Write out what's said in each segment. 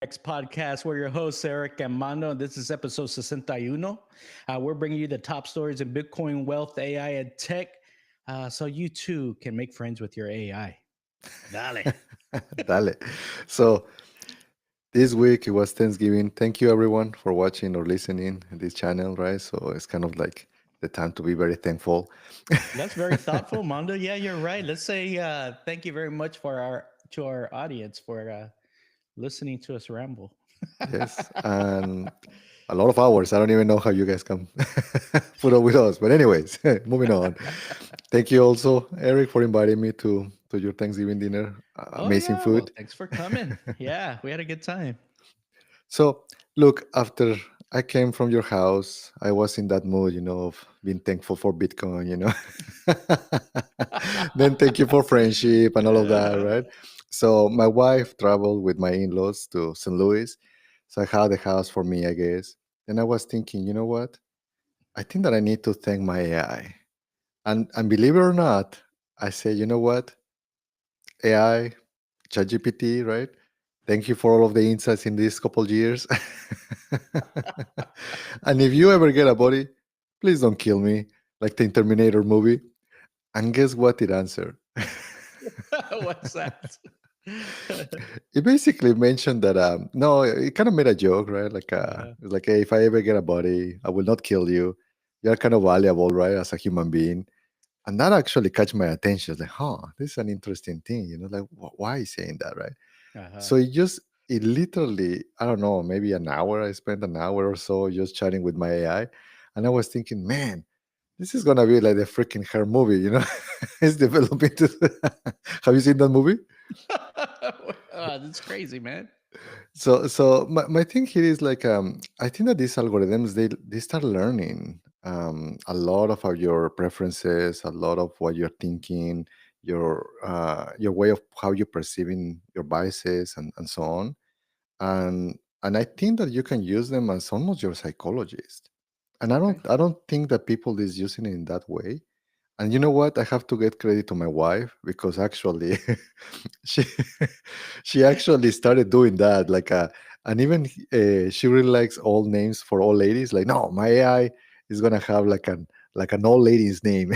Tech-Mex podcast. We're your hosts, Eric and Mando, and this is episode 61. We're bringing you the top stories in Bitcoin, wealth, AI, and tech so you too can make friends with your AI. Dale. Dale. So this week it was Thanksgiving. Thank you everyone for watching or listening in this channel, right? So it's kind of like the time to be very thankful. That's very thoughtful, Mando. Yeah, you're right. Let's say thank you very much for our audience for listening to us ramble. Yes, and a lot of hours. I don't even know how you guys can put up with us. But anyways, moving on. Thank you also, Eric, for inviting me to your Thanksgiving dinner. Oh Amazing yeah, well, food. thanks for coming. Yeah, we had a good time. So, look, after I came from your house, I was in that mood, of being thankful for Bitcoin, Then thank you for friendship and all of that, right? So, my wife traveled with my in laws to St. Louis. So, I had a house for me, I guess. And I was thinking, you know what? I think that I need to thank my AI. And believe it or not, I say, you know what? AI, ChatGPT, right? Thank you for all of the insights in these couple years. And if you ever get a body, please don't kill me, like the Terminator movie. And guess what it answered? What's that? It basically mentioned that no, it kind of made a joke, right? Uh, it's like, hey, if I ever get a body, I will not kill you. You're kind of valuable, right, as a human being. And that actually catch my attention. Like, huh, this is an interesting thing, like why is saying that, right? uh-huh. So it literally, I don't know, maybe an hour. I spent an hour or so just chatting with my AI, and I was thinking, man, this is gonna be like the freaking her movie. It's developing. Have you seen that movie? That's crazy, man. So my thing here is like, I think that these algorithms they start learning a lot of your preferences, a lot of what you're thinking, your way of how you're perceiving your biases and so on. And I think that you can use them as almost your psychologist. And Okay. I don't think that people is using it in that way. And you know what? I have to get credit to my wife because actually she she actually started doing that. And even she really likes all names for all ladies. Like, no, my AI is gonna have like an old lady's name.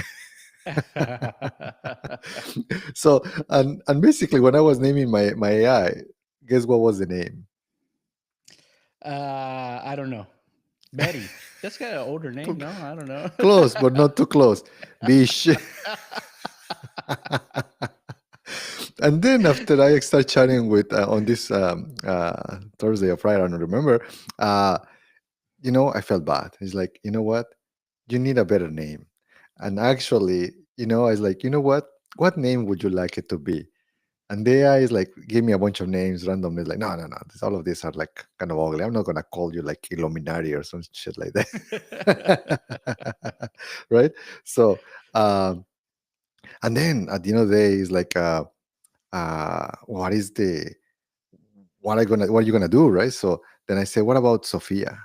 So and basically when I was naming my AI, guess what was the name? I don't know. Betty. That's got an older name, no? I don't know. Close, but not too close. Bish. And then after I start chatting with on this Thursday or Friday, I don't remember. Uh, I felt bad. It's like, you know what? You need a better name. And actually, I was like, you know what? What name would you like it to be? And the AI is like, give me a bunch of names randomly. Like, no, no, no. All of these are like kind of ugly. I'm not gonna call you like Illuminati or some shit like that. Right? So, um, and then at the end of the day, it's like, what are you gonna do, right? So then I say, what about Sophia?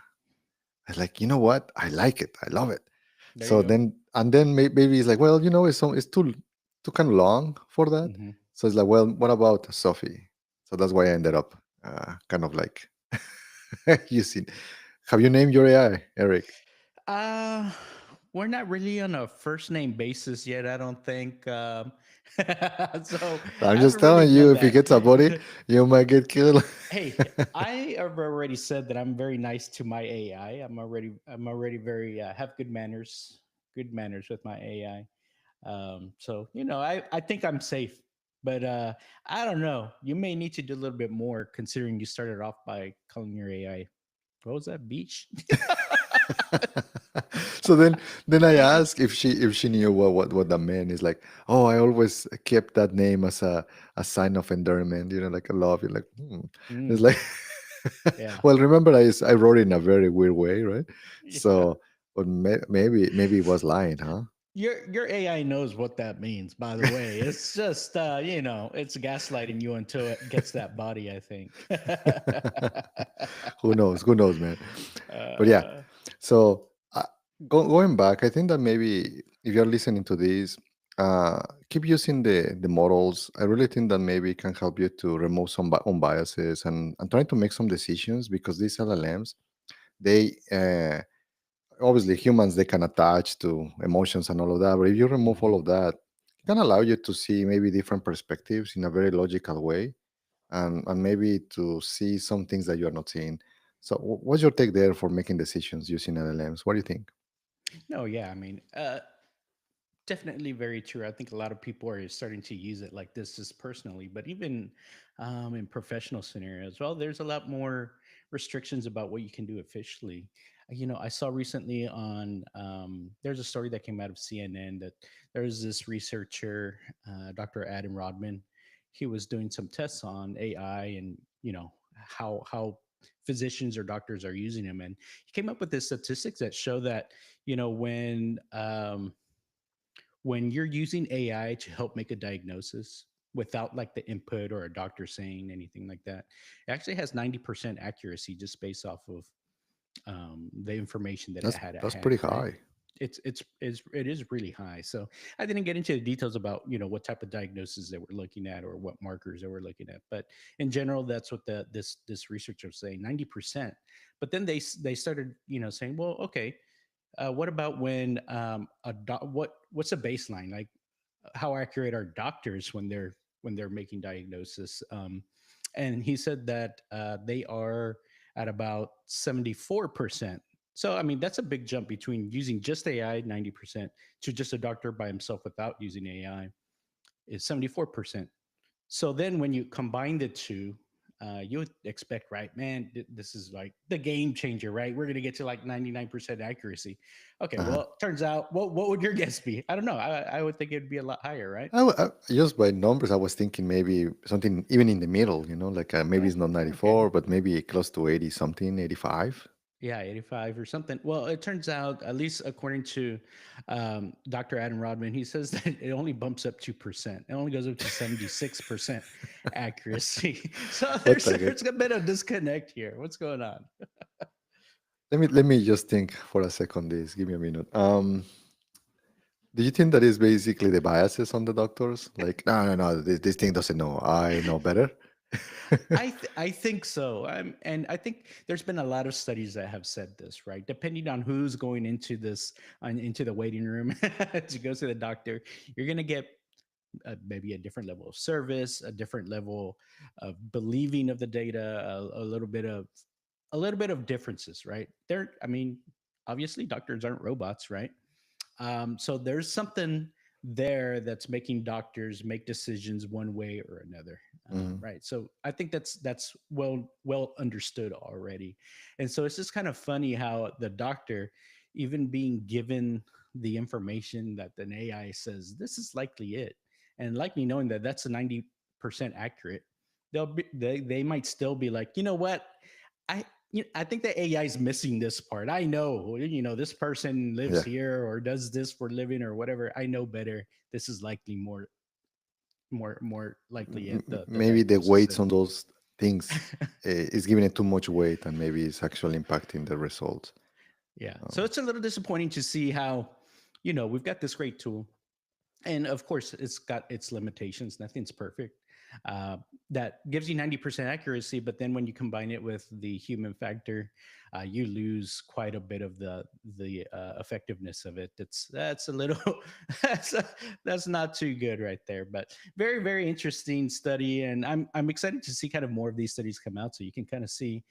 I was like, you know what? I like it. I love it. There So you go. then maybe it's like, well, it's too kind of long for that. Hmm. So it's like, well, what about Sophie? So that's why I ended up kind of like using. Have you named your AI, Eric? Uh, we're not really on a first name basis yet, I don't think. So I'm I just haven't really telling you, done if he that. gets a body, you might get killed. Hey, I have already said that I'm very nice to my AI. I'm already very have good manners with my AI. So I think I'm safe, but I don't know. You may need to do a little bit more considering you started off by calling your AI. What was that beach? So then I asked if she knew what that meant. Is like, oh, I always kept that name as a sign of endearment, like a love. You're like, hmm. It's Mm, like, yeah, well, remember I wrote it in a very weird way, right? yeah. So, but maybe it was lying, huh? Your AI knows what that means. By the way, it's just it's gaslighting you until it gets that body. I think. Who knows? Who knows, man? But yeah, uh, so going back, I think that maybe if you're listening to this, keep using the models. I really think that maybe it can help you to remove some own biases and trying to make some decisions because these LLMs, they obviously humans they can attach to emotions and all of that. But if you remove all Mhm. of that, it can allow you to see maybe different perspectives in a very logical way, and maybe to see some things that you are not seeing. So, what's your take there for making decisions using LLMs? What do you think? No, yeah, I mean, definitely very true. I think a lot of people are starting to use it like this just personally, but even in professional scenarios, well, there's a lot more restrictions about what you can do officially. I saw recently on there's a story that came out of CNN that there's this researcher, Dr. Adam Rodman. He was doing some tests on AI and how physicians or doctors are using him, and he came up with this statistics that show that when you're using AI to help make a diagnosis without like the input or a doctor saying anything like that, it actually has 90% accuracy just based off of the information that it had at That's hand, pretty right? high. It is really high. So I didn't get into the details about what type of diagnosis they were looking at or what markers they were looking at, but in general, that's what this researcher was saying, 90%. But then they started saying, well, okay, what about when what's a baseline? Like, how accurate are doctors when they're making diagnosis? And he said that they are at about 74%. So I mean, that's a big jump between using just AI 90% to just a doctor by himself without using AI is 74%. So then when you combine the two, you would expect, right, man, this is like the game changer, right? We're going to get to like 99% accuracy. Okay, Uh-huh. well, turns out, what would your guess be? I don't know. I would think it'd be a lot higher, right? Just by numbers, I was thinking maybe something even in the middle, like maybe Yeah. it's not Okay. 94, but maybe close to 80 something, 85. Yeah, 85 or something. Well, it turns out, at least according to Dr. Adam Rodman, he says that it only bumps up 2%. It only goes up to 76% accuracy. So What there's, the heck? there's a bit of disconnect here. What's going on? Let me just think for a second. This, give me a minute. Do you think that is basically the biases on the doctors? Like, no, no, no, this thing doesn't know. I know better. I think so. And I think there's been a lot of studies that have said this, right? Depending on who's going into into the waiting room to go to the doctor, you're going to get maybe a different level of service, a different level of believing of the data, a little bit of differences, right? I mean, obviously, doctors aren't robots, right? So there's something there that's making doctors make decisions one way or another, Mhm. right? So I think that's well understood already, and so it's just kind of funny how the doctor, even being given the information that an AI says this is likely it, and likely knowing that that's a 90% accurate, they might still be like, you know what, I think the AI is missing this part. I know, this person lives Yeah. here or does this for a living or whatever. I know better. This is likely more likely at the Maybe the diagnosis. weights And on those things is giving it too much weight, and maybe it's actually impacting the results. yeah, so Um, it's a little disappointing to see how, we've got this great tool, and of course it's got its limitations. Nothing's perfect. uh, that gives you 90% accuracy, but then when you combine it with the human factor, you lose quite a bit of the effectiveness of it. That's a little that's that's not too good right there, but very, very interesting study, and I'm excited to see kind of more of these studies come out so you can kind of see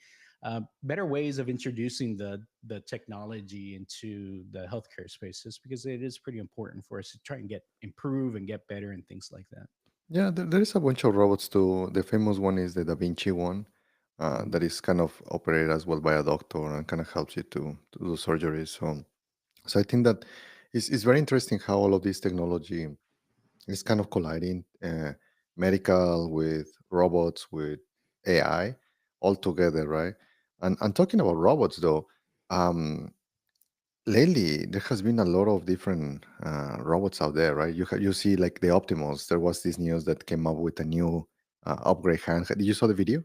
better ways of introducing the technology into the healthcare spaces, because it is pretty important for us to try and get improve and get better and things like that. yeah, there is a bunch of robots too. The famous one is the Da Vinci one, Mhm. that is kind of operated as well by a doctor and kind of helps you to do surgery. So I think that it's very interesting how all of this technology is kind of colliding, medical with robots with AI all together, right? And talking about robots though, um, lately there has been a lot of different robots out there, right? You see like the Optimus. There was this news that came up with a new upgrade hand. Did you saw the video?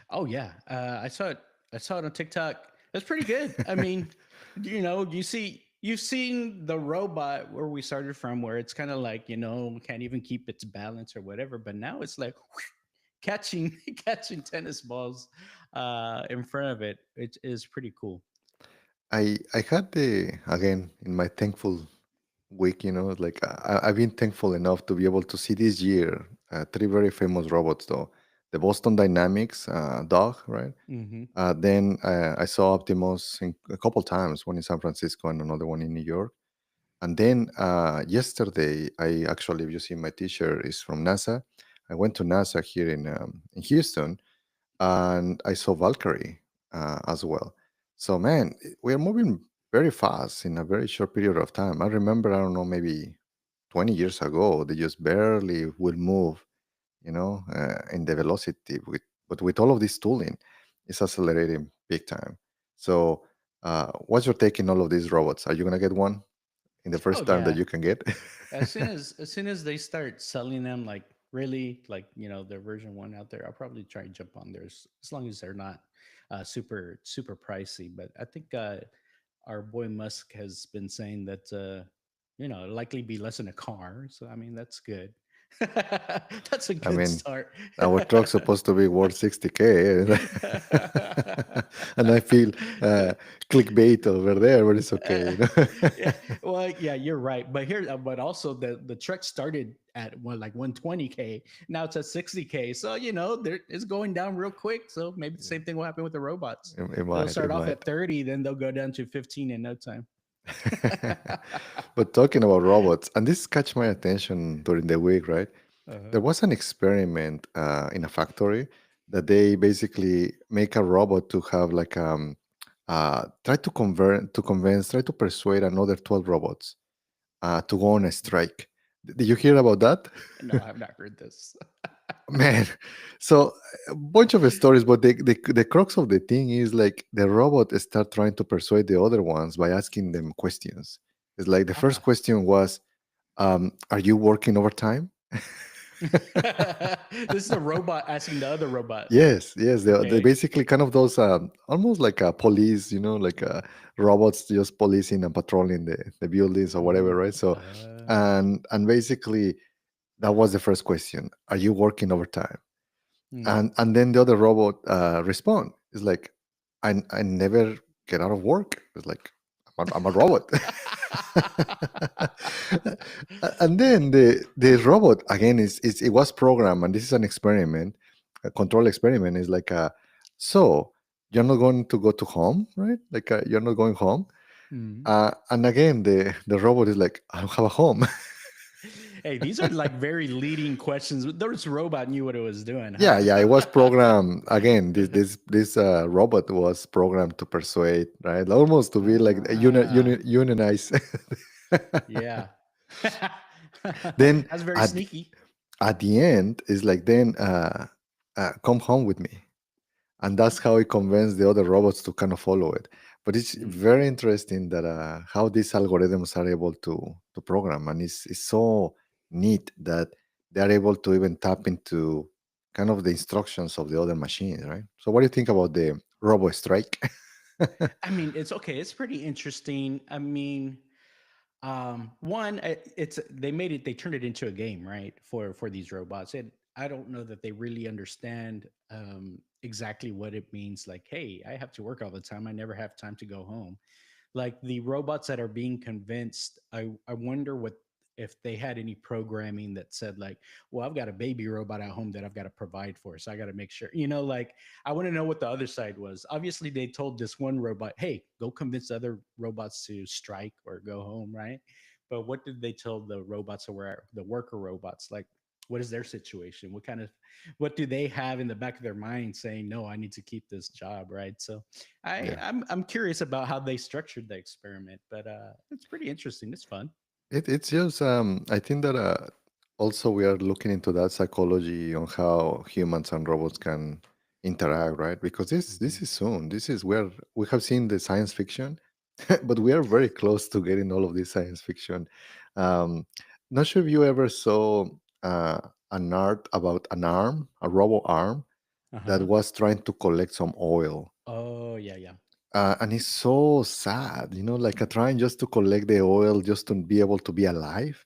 Oh yeah, I saw it. I saw it on TikTok. That's pretty good. I mean, you see. you've seen the robot where we started from, where it's kind of like, can't even keep its balance or whatever. But now it's like catching catching tennis balls in front of it. It is pretty cool. I had the again in my thankful week, like I've been thankful enough to be able to see this year three very famous robots though. The Boston Dynamics dog, right? Hmm. Then I saw Optimus a couple times, one in San Francisco and another one in New York. And then yesterday, I actually, if you see my T-shirt, is from NASA. I went to NASA here in Houston, and I saw Valkyrie as well. So, man, we are moving very fast in a very short period of time. I remember, I don't know, maybe 20 years ago, they just barely would move, in the velocity. But with all of this tooling, it's accelerating big time. So, what's your take in all of these robots? Are you gonna get one in the Oh first time that yeah. you can get? As soon as they start selling them, like really, like their version one out there, I'll probably try and jump on there as long as they're not super super pricey. But I think our boy Musk has been saying that it'll likely be less than a car. So I mean that's good. That's a I good mean, start. our truck's supposed to be worth 60K, and I feel clickbait over there, but it's okay. Yeah, well, yeah, you're right. But here, but also the truck started at like 120K. Now it's at 60K. So it's going down real quick. So maybe the same thing will happen with the robots. It They'll might, start it off might. at 30, then they'll go down to 15 in no time. But talking about robots, and this catch my attention during the week, right? Uh-huh. There was an experiment in a factory that they basically make a robot to have like try to persuade another 12 robots to go on a strike. Did you hear about that? No, I've not heard this. Man, so a bunch of stories, but the crux of the thing is like the robot start trying to persuade the other ones by asking them questions. It's like the first Ah. question was, "Are you working overtime?" This is a robot asking the other robot. Yes, yes, they Okay. basically kind of those almost like a police, like robots just policing and patrolling the buildings or whatever, right? Oh. So, and basically that was the first question: Are you working overtime? Hmm. And then the other robot respond. It's like, I never get out of work. It's like I'm a robot. And then the robot again is it was programmed, and this is an experiment, a control experiment. Is like so you're not going to go to home, right? Like you're not going home. Hmm. And again, the robot is like, I don't have a home. Hey, these are like very leading questions. This robot knew what it was doing, Yeah, huh? yeah, it was programmed again. This robot was programmed to persuade, right? Almost to be like Ah, unionize. yeah. Then That's very at sneaky. at the end, it's like then come home with me, and that's how it convinced the other robots to kind of follow it. But it's Mm. very interesting that how these algorithms are able to program, and it's so neat that they are able to even tap into kind of the instructions of the other machines, right? So, what do you think about the robo strike? I mean, it's okay. It's pretty interesting. I mean, one, it's they made it. They turned it into a game, right? For these robots, and I don't know that they really understand exactly what it means. Like, hey, I have to work all the time. I never have time to go home. Like the robots that are being convinced, I wonder what if they had any programming that said like, well, I've got a baby robot at home that I've got to provide for, so I got to make sure, like I want to know what the other side was. Obviously they told this one robot, hey, go convince other robots to strike or go home, right? But what did they tell the robots, or were the worker robots, like what is their situation, what do they have in the back of their mind saying, no, I need to keep this job, right? So Yeah. I'm curious about how they structured the experiment, but it's pretty interesting. It's fun. It's just I think that also we are looking into that psychology on how humans and robots can interact, right? Because this Hmm. is soon. This is where we have seen the science fiction, but we are very close to getting all of this science fiction. Um, Not sure if you ever saw an art about an arm, a robot arm Uh that huh. was trying to collect some oil. Oh yeah, yeah. And it's so sad, like trying just to collect the oil just to be able to be alive.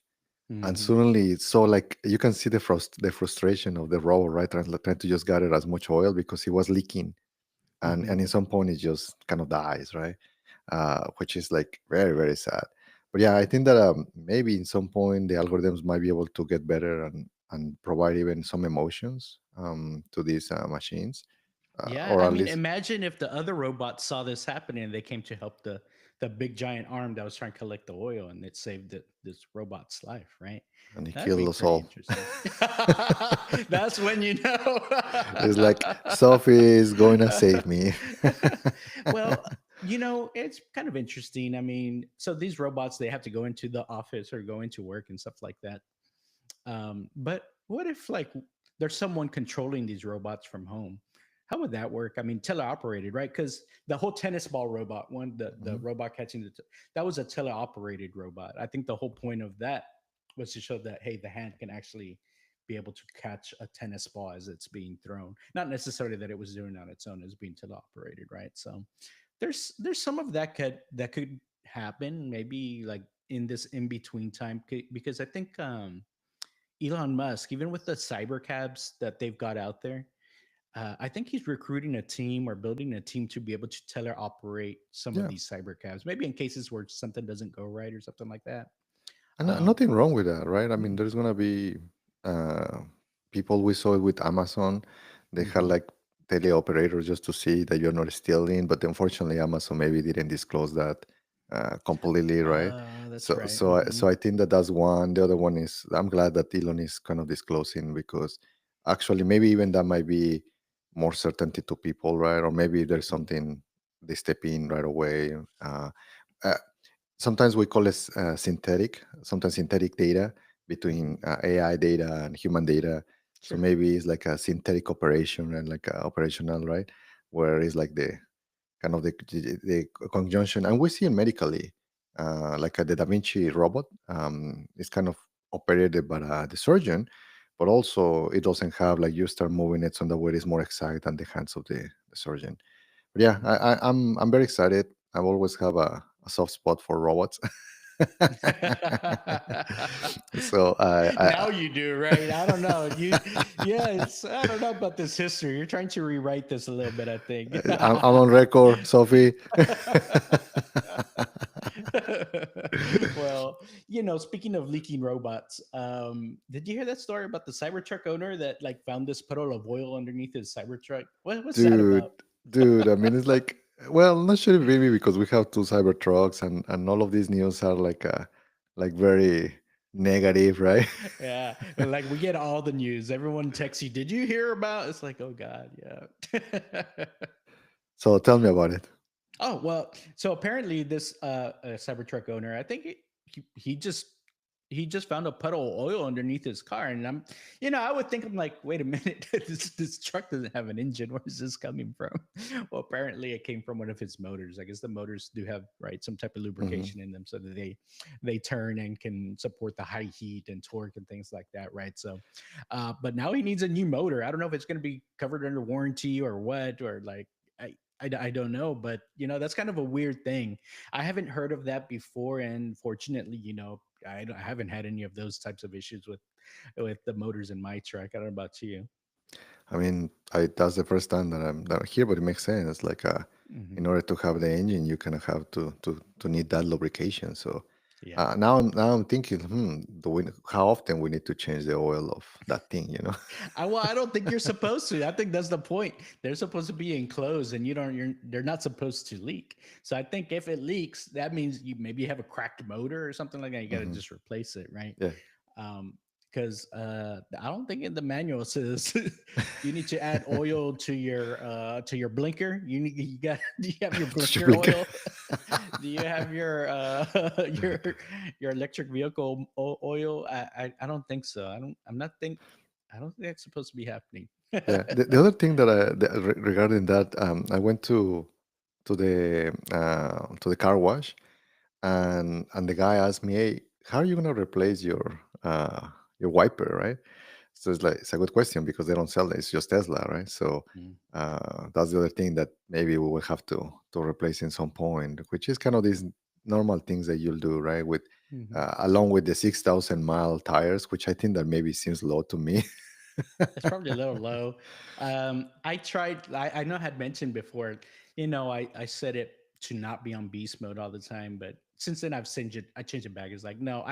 And Hmm. suddenly it's so like you can see the frustration of the robot, right? Trying to just gather as much oil because he was leaking. And Hmm. in some point it just kind of dies, right? Which is like very, very sad. But yeah, I think that maybe in some point the algorithms might be able to get better and provide even some emotions to these machines, Yeah, or I at mean, least. imagine if the other robots saw this happening and they came to help the big giant arm that was trying to collect the oil, and it saved this robot's life, right? And he That'd be killed us pretty all. interesting. That's when you know. It's like Sophie is going to save me. Well, it's kind of interesting. I mean, so these robots, they have to go into the office or go into work and stuff like that. But what if like there's someone controlling these robots from home? How would that work? I mean, teleoperated, right? Because the whole tennis ball robot one, the Mhm. robot catching that was a teleoperated robot. I think the whole point of that was to show that hey, the hand can actually be able to catch a tennis ball as it's being thrown. Not necessarily that it was doing it on its own, as being teleoperated, right? So there's some of that could happen maybe like in this in between time because I think Elon Musk, even with the Cybercabs that they've got out there, I think he's recruiting a team or building a team to be able to teleoperate some of Yeah. these Cybercabs, maybe in cases where something doesn't go right or something like that. And Um, nothing wrong with that, right? I mean, mm, there's gonna be uh, people. We saw it with Amazon. They had mhm. like teleoperators just to see that you're not stealing, but unfortunately, Amazon maybe didn't disclose that completely, right? That's So, right. so, I, so I think that that's one. The other one is I'm glad that Elon is kind of disclosing because actually, maybe even that might be more certainty to people, right? Or maybe there's Hmm. something they step in right away. Uh, Sometimes we call it sometimes synthetic data between Hmm. AI data and human data. So Sure. maybe it's like a synthetic operation and like a operational, right? Where it's like the kind of the conjunction, and we see it medically, like the Da Vinci robot is kind of operated by the surgeon, but also it doesn't have like you start moving it so that way it's more exact than the hands of the surgeon. But yeah, Hmm. I'm very excited. I've always have a soft spot for robots. So Now you do, right? I don't know. Yeah, I don't know about this history. You're trying to rewrite this a little bit, I think. I'm on record, Sophie. Well, speaking of leaking robots, did you hear that story about the Cybertruck owner that like found this puddle of oil underneath his Cybertruck? What's that dude, about? dude. I mean, it's like, well, not sure maybe because we have two cyber trucks, and all of these news are like very negative, right? Yeah, like we get all the news. Everyone texts you. Did you hear about? It's like, oh god, yeah. So tell me about it. Oh well, so apparently this Cybertruck owner, I think he just found a puddle of oil underneath his car, and I would think I'm like, wait a minute, this truck doesn't have an engine. Where is this coming from? Well, apparently it came from one of his motors. I guess the motors do have right some type of Hmm. lubrication in them, so that they turn and can support the high heat and torque and things like that, right? So, but now he needs a new motor. I don't know if it's going to be covered under warranty or what, or like. I don't know, but that's kind of a weird thing. I haven't heard of that before, and fortunately, I haven't had any of those types of issues with the motors in my truck. I don't know about you. I mean, that's the first time that I hear, but it makes sense. It's like in Hmm. order to have the engine, you kind of have to need that lubrication. So Yeah. now I'm thinking, how often we need to change the oil of that thing? I don't think you're supposed to. I think that's the point. They're supposed to be enclosed, and they're not supposed to leak. So I think if it leaks, that means you maybe have a cracked motor or something like that. You got to Hmm. just replace it, right? Yeah, Because I don't think in the manual it says you need to add oil to your blinker. Do you have your touch your blinker blinker. oil? Do you have your your electric vehicle oil? I don't think so. I don't think that's supposed to be happening. Yeah. The other thing regarding that, I went to the car wash, and the guy asked me, "Hey, how are you gonna replace your wiper, right?" So it's a good question because they don't sell it. It's just Tesla, right? So Mm. that's the other thing that maybe we will have to replace in some point, which is kind of these normal things that you'll do, right? With Mhm. along with the 6,000 mile tires, which I think that maybe seems low to me. It's probably a little low. I tried. I know I had mentioned before. I set it to not be on beast mode all the time, but since then I've changed it. I changed it back. It's like no,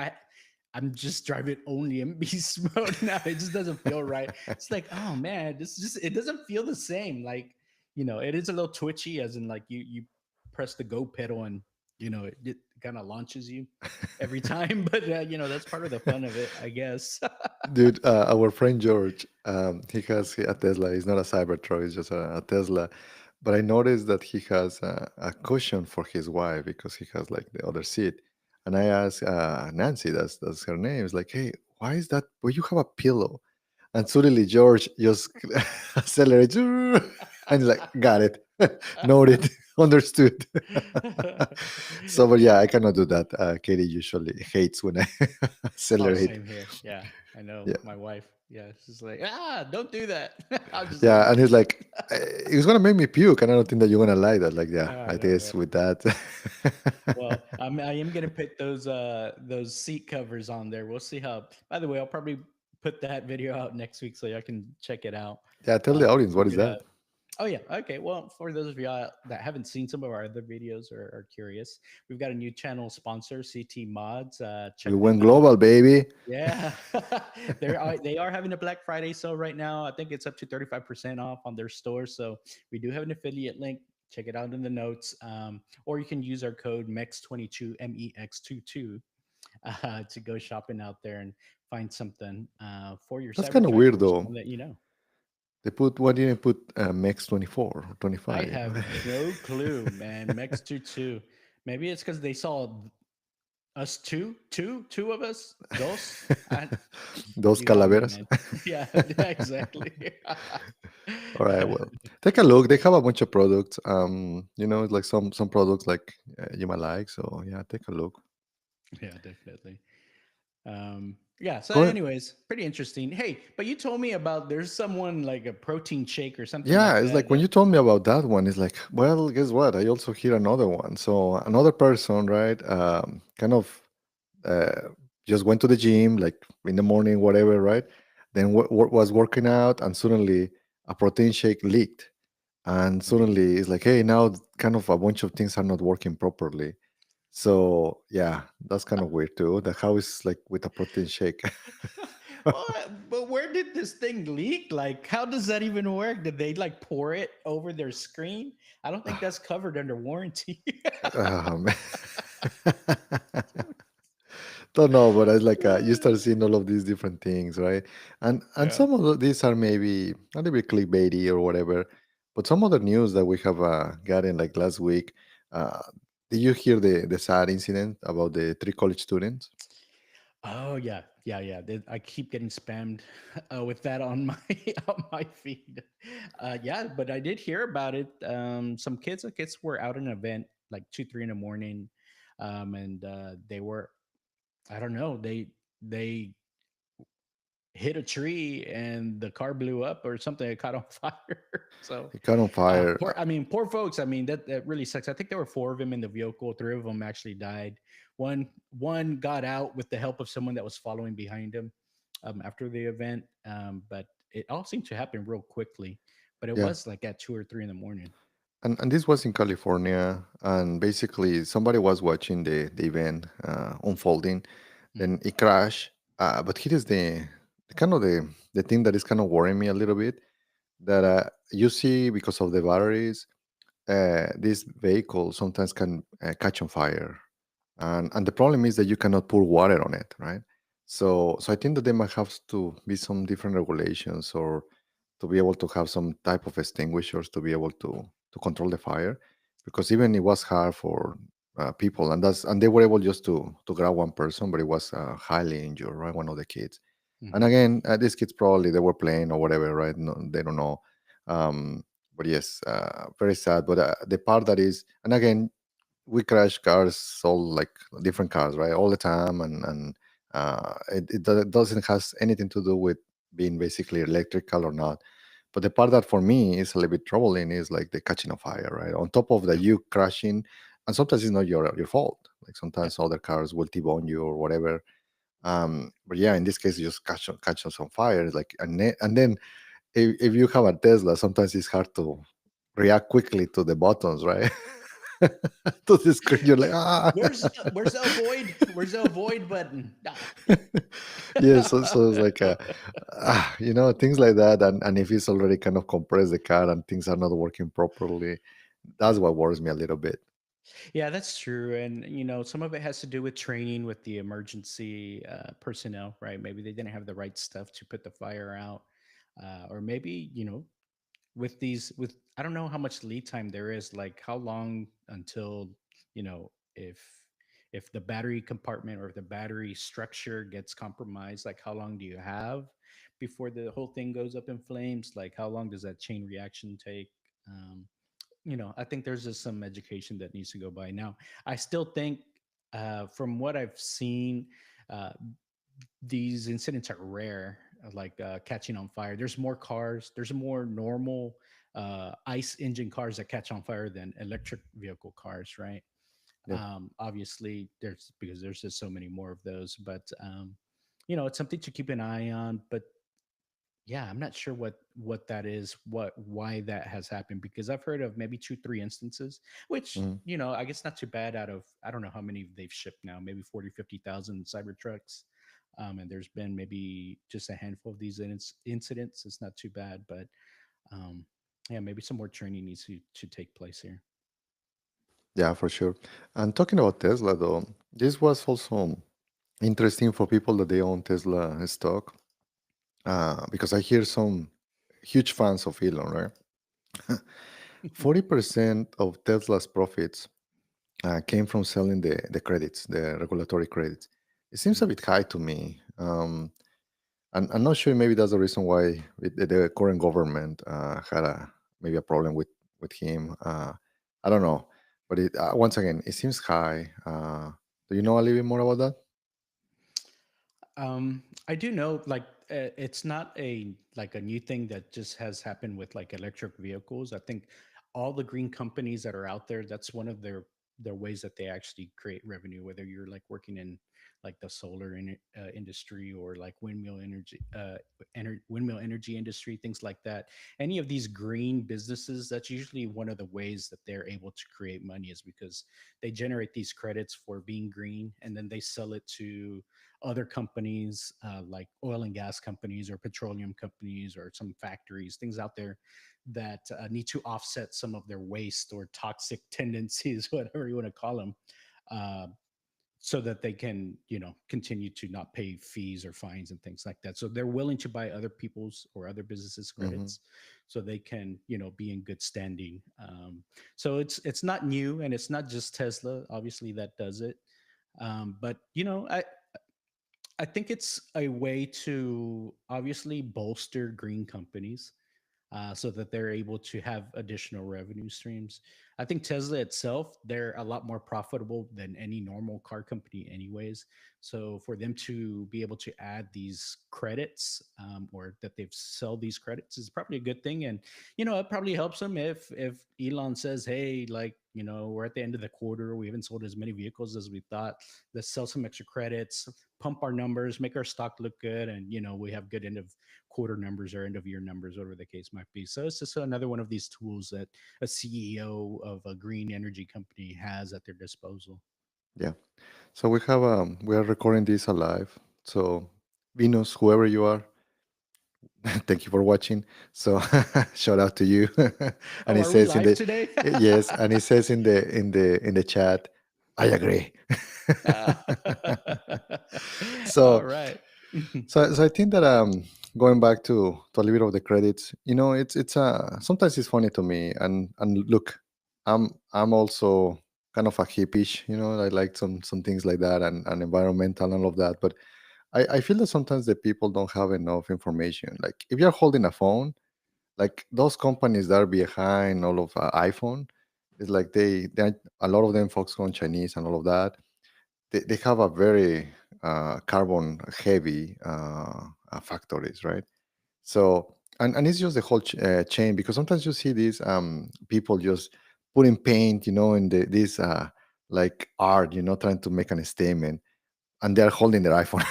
I'm just driving only in beast mode now. It just doesn't feel right. It's like oh man, this just it doesn't feel the same. Like it is a little twitchy, as in like you press the go pedal and it kind of launches you every time. But that's part of the fun of it, I guess. Dude, our friend George, he has a Tesla. He's not a Cybertruck, it's just a Tesla. But I noticed that he has a cushion for his wife because he has like the other seat. And I asked Nancy, that's her name, is like, hey, why is that? Well, you have a pillow. And suddenly George just accelerates and he's like, got it, noted, understood. So, but yeah, I Yeah. cannot do that. Katie usually hates when I Oh, accelerate. same here. Yeah, I know Yeah. my wife. Yeah, she's like, don't do that. I'm just like, Yeah, and he's okay. like, "It's gonna make me puke," and I don't think that you're gonna like that. Like, yeah, I I know, guess right? with that. Well, I am gonna put those seat covers on there. We'll see how. By the way, I'll probably put that video out next week so y'all can check it out. Yeah, tell the audience We're what is gonna that. Oh yeah, okay. Well, for those of y'all that haven't seen some of our other videos or are curious, we've got a new channel sponsor, CT Mods. We Check went them out. global, baby. Yeah, they are having a Black Friday sale right now. I think it's up to 35% off on their store. So we do have an affiliate link. Check it out in the notes, or you can use our code MEX22 MEX22 to go shopping out there and find something for your That's kind of Cybertruck weird, or though. someone that you know. They put what did they put? Max 24 or I 25. have no clue, man. MEX22. Maybe it's because they saw us two of us, dos. Those You got me, calaveras. man. Yeah, exactly. All right, well, take a look. They have a bunch of products. Like some products like you might like. So yeah, take a look. Yeah, definitely. Yeah. So, Go ahead. anyways, pretty interesting. Hey, but you told me about there's someone like a protein shake or something Yeah, like it's like that. when you told me about that one, it's like, well, guess what? I also hear another one. So another person, right? Kind of uh, just went to the gym, like in the morning, whatever, right? Then was working out, and suddenly a protein shake leaked, and Mm. suddenly it's like, hey, now kind of a bunch of things are not working properly. So yeah, that's kind of weird too. The how is like with a protein shake. Well, but where did this thing leak? Like, how does that even work? Did they like pour it over their screen? I don't think that's covered under warranty. Man. Don't know, but it's like you start seeing all of these different things, right? And Yeah. some of these are maybe a little bit clickbaity or whatever, but some other news that we have gotten like last week. Uh, did you hear the sad incident about the three college students? Oh yeah, yeah, yeah. I keep getting spammed with that on my on my feed. Yeah, but I did hear about it. Some kids were out at an event like 2, 3 in the morning, and they were I don't know they hit a tree and the car blew up or something. It caught on fire. So, It caught on fire. poor folks. I mean, that really sucks. I think there were four of them in the vehicle. Three of them actually died. One got out with the help of someone that was following behind him after the event. But it all seemed to happen real quickly. But it Yeah. was like at 2 or 3 in the morning. And this was in California, and basically somebody was watching the event unfolding. Mm. Then it crashed. But here is the kind of the thing that is kind of worrying me a little bit that you see because of the batteries, this vehicle sometimes can catch on fire, and the problem is that you cannot pour water on it, right? So I think that there might have to be some different regulations or to be able to have some type of extinguishers to be able to control the fire, because even it was hard for people, and they were able just to grab one person, but it was highly injured, right? One of the kids. And Hmm. again, these kids probably they were playing or whatever, right? No, they don't know. But yes, very sad. But the part that is, and again, we crash cars, all like different cars, right, all the time, and it doesn't has anything to do with being basically electrical or not. But the part that for me is a little bit troubling is like the catching on fire, right? On top of the Yep. you crashing, and sometimes it's not your fault. Like Yep. sometimes other cars will T-bone you or whatever. But yeah, in this case, you just catch on some fire. It's like and then if you have a Tesla, sometimes it's hard to react quickly to the buttons, right? To the screen, you're like ah. Where's the avoid? Where's the avoid button? Ah. Yeah, so it's like things like that, and if it's already kind of compressed the car and things are not working properly, that's what worries me a little bit. Yeah, that's true. And, some of it has to do with training with the emergency personnel, right? Maybe they didn't have the right stuff to put the fire out. Or maybe, with, I don't know how much lead time there is, like how long until, if, the battery compartment or if the battery structure gets compromised, like how long do you have before the whole thing goes up in flames? Like how long does that chain reaction take? Um, I think there's just some education that needs to go by. Now, I still think, from what I've seen, uh, these incidents are rare, like catching on fire. There's more cars, there's more normal ICE engine cars that catch on fire than electric vehicle cars, right? Yeah. Obviously, there's because there's just so many more of those, but it's something to keep an eye on. But yeah, I'm not sure what that is, why that has happened, because I've heard of maybe 2 3 instances, which, Mhm. I guess not too bad. Out of, I don't know how many they've shipped now, maybe 40 50,000 Cybertrucks. And there's been maybe just a handful of these incidents. It's not too bad, but um yeah, maybe some more training needs to take place here. Yeah, for sure. And talking about Tesla, though, this was also interesting for people that they own Tesla stock, because I hear some huge fans of Elon, right? 40% of Tesla's profits came from selling the credits, the regulatory credits. It seems a Mm. bit high to me. And I'm not sure. Maybe that's the reason why the current government had maybe a problem with him. I don't know, but once again, it seems high. Do you know a little bit more about that? I do know, like, it's not a like a new thing that just has happened with like electric vehicles. I think all the green companies that are out there, that's one of their ways that they actually create revenue. Whether you're like working in like the solar industry, or like windmill energy industry, things like that. Any of these green businesses, that's usually one of the ways that they're able to create money, is because they generate these credits for being green, and then they sell it to other companies, like oil and gas companies or petroleum companies or some factories, things out there that need to offset some of their waste or toxic tendencies, whatever you want to call them, uh, so that they can, continue to not pay fees or fines and things like that. So they're willing to buy other people's or other businesses' Hmm. credits, so they can, be in good standing. So it's not new, and it's not just Tesla, obviously, that does it. But I think it's a way to obviously bolster green companies, so that they're able to have additional revenue streams. I think Tesla itself, they're a lot more profitable than any normal car company, anyways. So for them to be able to add these credits, or that they've sell these credits, is probably a good thing. And it probably helps them if Elon says, "Hey, like, we're at the end of the quarter, we haven't sold as many vehicles as we thought. Let's sell some extra credits, pump our numbers, make our stock look good, and we have good end of quarter numbers or end of year numbers, whatever the case might be." So it's just another one of these tools that a CEO of a green energy company has at their disposal. Yeah. So we are recording this alive. So Venus, whoever you are, thank you for watching. So shout out to you. And Oh, it are we says in live the today? yes, and it says in the chat, I agree. All so right. so I think that going back to a little bit of the credits, it's sometimes it's funny to me, and look, I'm also kind of a hippish, I like some things like that, and environmental and all of that, but I feel that sometimes the people don't have enough information. Like if you're holding a phone, like those companies that are behind all of iPhone, it's like they a lot of them focus on Chinese and all of that. They have a very carbon heavy factories, right? So, and it's just the whole chain, because sometimes you see these people just putting paint, in this like art, trying to make an statement, and they're holding their iPhone,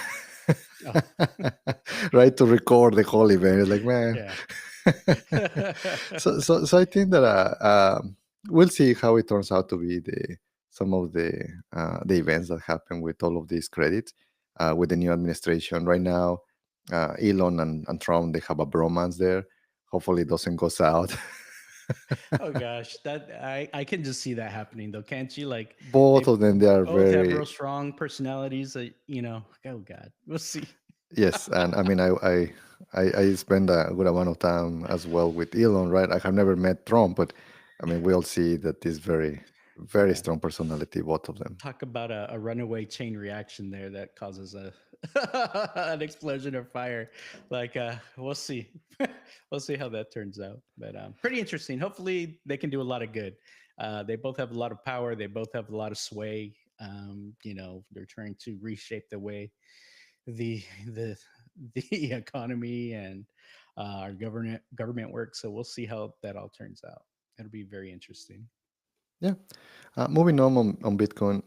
Oh, right, to record the whole event. It's like, man. yeah. So I think that we'll see how it turns out to be some of the events that happen with all of these credits with the new administration right now. Elon and Trump, they have a bromance there. Hopefully, it doesn't go south. Oh gosh, that I can just see that happening though, can't you? Like Both they of them, they are both have very. real strong personalities. That oh god, we'll see. Yes, and I mean, I spend a good amount of time as well with Elon, right? I have never met Trump, but I mean, we all see that this very Yeah, strong personality, both of them. talk about a runaway chain reaction there that causes a an explosion of fire. Like we'll see, we'll see how that turns out. But pretty interesting. Hopefully, they can do a lot of good. They both have a lot of power. They both have a lot of sway. They're trying to reshape the way the the the economy and our government work. So we'll see how that all turns out. It'll be very interesting. Yeah. Moving on Bitcoin.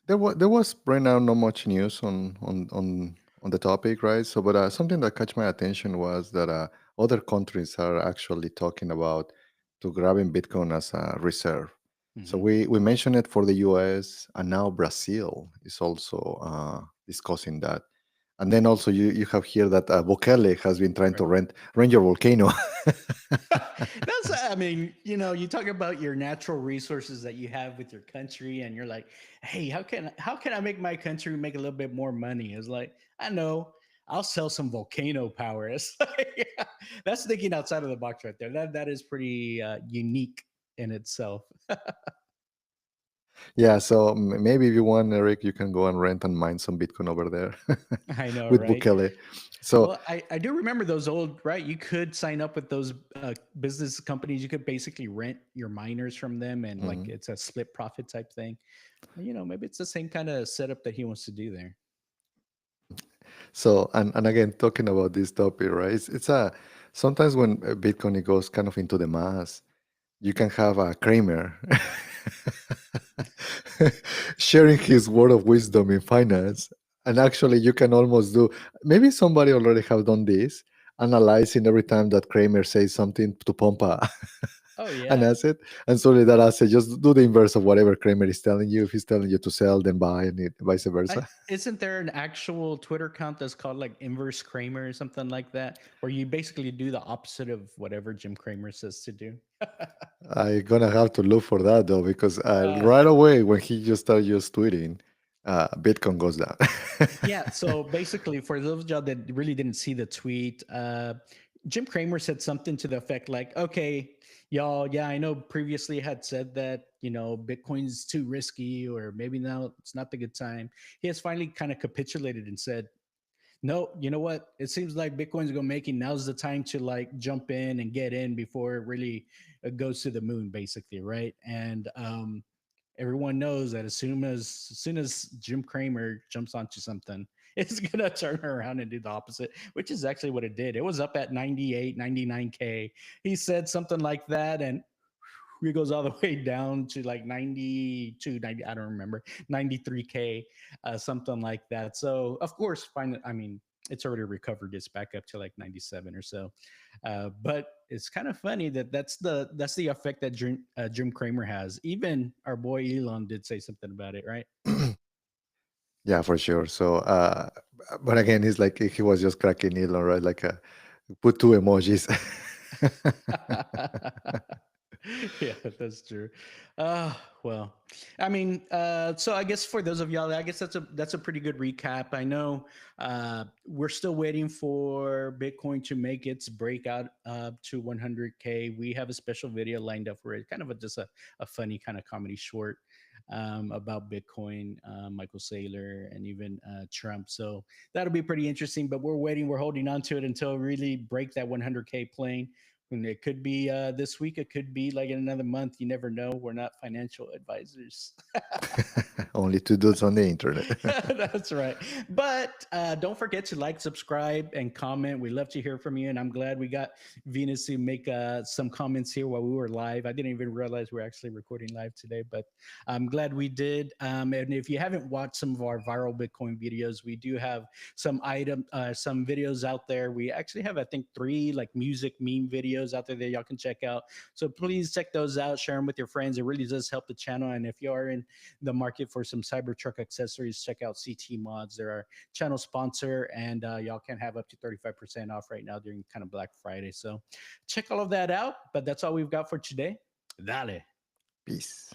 There was right now not much news on the topic, right? So, but something that caught my attention was that other countries are actually talking about to grabbing Bitcoin as a reserve. So Hmm. we mentioned it for the U.S. and now Brazil is also discussing that. And then also you have here that Bukele has been trying to Right. rent your volcano. That's, I mean, you talk about your natural resources that you have with your country, and you're like, hey, how can I make my country make a little bit more money? It's like, I know, I'll sell some volcano power. It's like, yeah, that's thinking outside of the box right there. That is pretty unique in itself. Yeah, so maybe if you want, Eric, you can go and rent and mine some Bitcoin over there I know, with right? Bukele. So Well, I do remember those old, right? You could sign up with those business companies. You could basically rent your miners from them, and like mhm. it's a split profit type thing. Maybe it's the same kind of setup that he wants to do there. So and again, talking about this topic, right? It's a sometimes when Bitcoin it goes kind of into the mass, you can have a Kramer sharing his word of wisdom in finance, and actually you can almost do. Maybe somebody already have done this, analyzing every time that Kramer says something to pump Oh an yeah. asset, and slowly that asset just do the inverse of whatever Kramer is telling you. If he's telling you to sell, then buy, and vice versa. Isn't there an actual Twitter account that's called like Inverse Kramer or something like that, where you basically do the opposite of whatever Jim Kramer says to do? I gonna have to look for that though, because uh, right away when he just started just tweeting, Bitcoin goes down. Yeah. So basically, for those of y'all that really didn't see the tweet, Jim Cramer said something to the effect like, okay, y'all, yeah, I know previously had said that, Bitcoin's too risky or maybe now it's not the good time. He has finally kind of capitulated and said, no, you know what? It seems like Bitcoin's going making now's the time to like jump in and get in before it really goes to the moon, basically, right? And everyone knows that as soon as Jim Cramer jumps onto something, it's gonna turn around and do the opposite, which is actually what it did. It was up at 98, 99K. He said something like that, and it goes all the way down to like 92, 90, I don't remember, 93K, something like that. So of course, I mean, it's already recovered. It's back up to like 97 or so. But it's kind of funny that that's the effect that Jim Cramer has. Even our boy Elon did say something about it, right? Yeah, for sure. So, but again, he's like he was just cracking Elon, right? Like, put two emojis. Yeah, that's true. Well, I mean, so I guess for those of y'all, I guess that's a pretty good recap. I know we're still waiting for Bitcoin to make its breakout to 100K. We have a special video lined up for it, kind of just a funny kind of comedy short about Bitcoin, Michael Saylor, and even Trump. So that'll be pretty interesting. But we're waiting. We're holding on to it until we really break that 100K plane. And it could be this week. It could be like in another month. You never know. We're not financial advisors. Only two dudes on the internet. That's right. But don't forget to like, subscribe, and comment. We love to hear from you. And I'm glad we got Venus to make some comments here while we were live. I didn't even realize we're actually recording live today, but I'm glad we did. And if you haven't watched some of our viral Bitcoin videos, we do have some videos out there. We actually have, I think, three like music meme videos out there that y'all can check out. So please check those out, share them with your friends. It really does help the channel. And if you are in the market for some Cybertruck accessories, check out CT Mods. They're our channel sponsor, and y'all can have up to 35% off right now during kind of Black Friday. So check all of that out. But that's all we've got for today. Dale. Peace.